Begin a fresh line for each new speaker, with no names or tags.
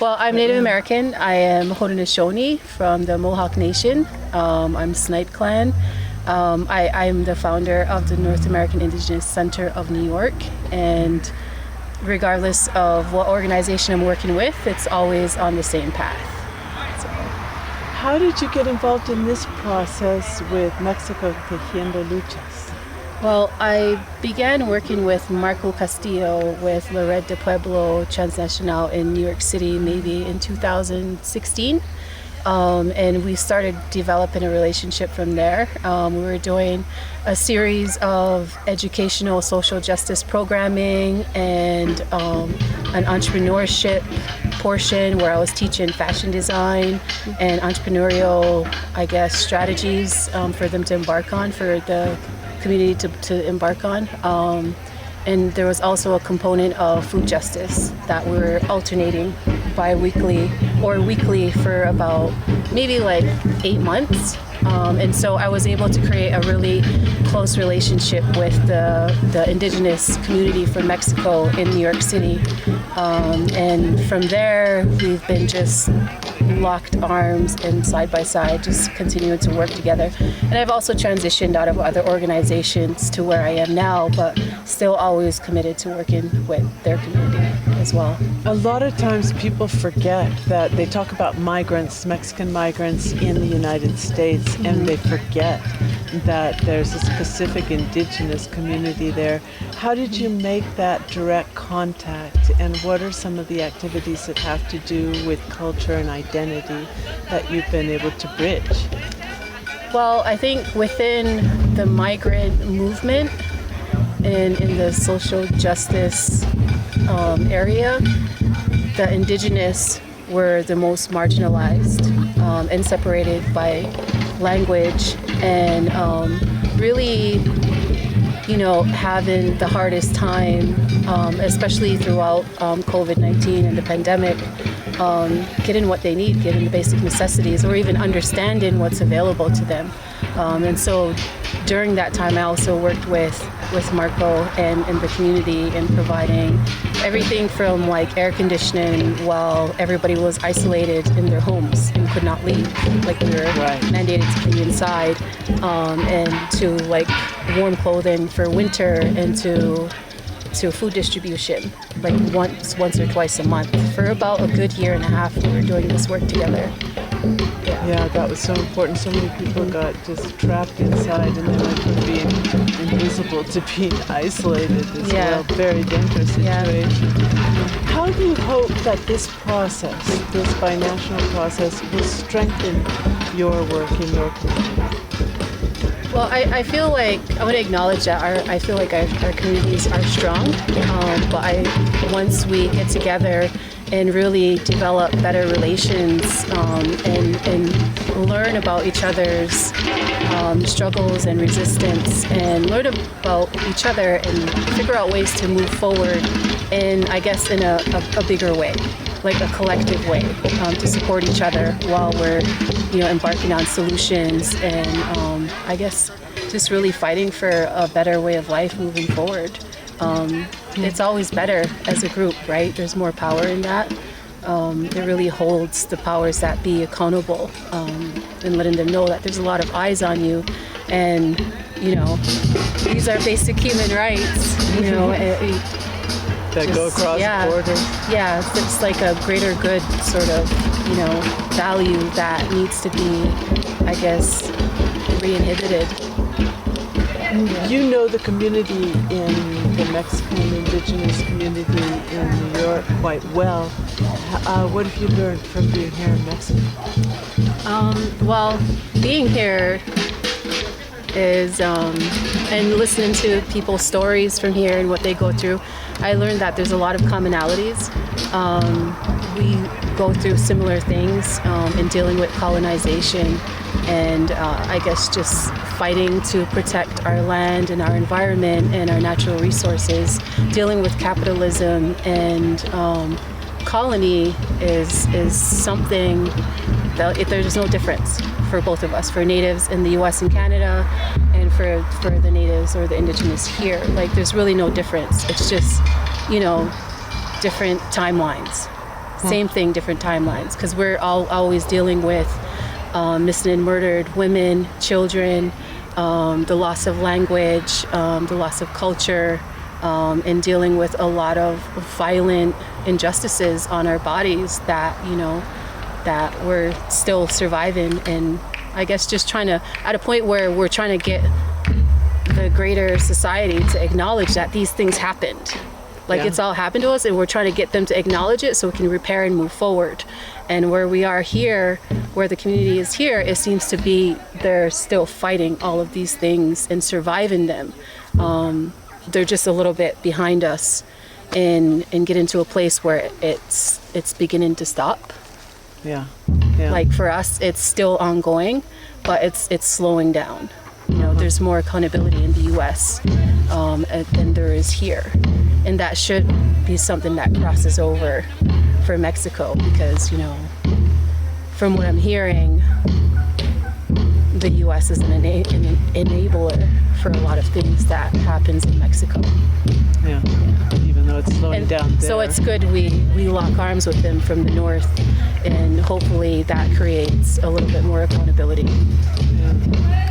Well, I'm Native American. I am Haudenosaunee from the Mohawk Nation. I'm Snipe Clan. I'm the founder of the North American Indigenous Center of New York, and regardless of what organization I'm working with, it's always on the same path. So.
How did you get involved in this process with Mexico Tejiendo Luchas?
Well, I began working with Marco Castillo with La Red de Pueblo Transnacional in New York City maybe in 2016. And we started developing a relationship from there. We were doing a series of educational social justice programming and an entrepreneurship portion where I was teaching fashion design and entrepreneurial, strategies for them to embark on, for the community to embark on. And there was also a component of food justice that we're alternating bi-weekly or weekly for about maybe 8 months. And so I was able to create a really close relationship with the indigenous community from Mexico in New York City. And from there, we've been just locked arms and side by side, just continuing to work together. And I've also transitioned out of other organizations to where I am now, but still always committed to working with their community as well.
A lot of times people forget that they talk about migrants, Mexican migrants in the United States, and they forget that there's a specific indigenous community there. How did you make that direct contact, and what are some of the activities that have to do with culture and identity that you've been able to bridge?
Well, I think within the migrant movement and in the social justice area, the indigenous were the most marginalized and separated by language, and really, having the hardest time, especially throughout COVID-19 and the pandemic, getting what they need, getting the basic necessities, or even understanding what's available to them. And so during that time, I also worked with Marco and the community in providing everything from air conditioning while everybody was isolated in their homes and could not leave. We were mandated to be inside, and to warm clothing for winter, and to food distribution once or twice a month. For about a good year and a half, we were doing this work together.
Yeah, that was so important. So many people got just trapped inside, and they went from being invisible to being isolated as well. Very dangerous situation. How do you hope that this process, this binational process, will strengthen your work in your community?
Well, I feel like I want to acknowledge that I feel like our communities are strong, but once we get together and really develop better relations, and learn about each other's struggles and resistance, and learn about each other and figure out ways to move forward in a bigger way, a collective way, to support each other while we're embarking on solutions, and just really fighting for a better way of life moving forward. It's always better as a group, right? There's more power in that. It really holds the powers that be accountable, and letting them know that there's a lot of eyes on you, and these are basic human rights,
that go across borders.
Yeah, it's a greater good sort of, value that needs to be, re-inhibited.
You know the community in the Mexican indigenous community in New York quite well. What have you learned from being here in Mexico?
Well, being here is, and listening to people's stories from here and what they go through, I learned that there's a lot of commonalities. We go through similar things in dealing with colonization, and just fighting to protect our land and our environment and our natural resources, dealing with capitalism, and colony is something that there's no difference for both of us, for natives in the US and Canada, and for the natives or the indigenous here. There's really no difference. It's just, different timelines. Same thing, different timelines, because we're all always dealing with missing and murdered women, children, the loss of language, the loss of culture, and dealing with a lot of violent injustices on our bodies that, that we're still surviving. And I guess just trying to, at a point where we're trying to get the greater society to acknowledge that these things happened. Like, it's all happened to us, and we're trying to get them to acknowledge it so we can repair and move forward. And where we are here, where the community is here, it seems to be they're still fighting all of these things and surviving them. They're just a little bit behind us and get into a place where it's beginning to stop.
Yeah.
Like, for us, it's still ongoing, but it's slowing down. There's more accountability in the U.S. Than there is here. And that should be something that crosses over for Mexico because, from what I'm hearing, the U.S. is an enabler for a lot of things that happens in Mexico.
Yeah. Even though it's slowing down there.
So it's good we lock arms with them from the north, and hopefully that creates a little bit more accountability.
Yeah.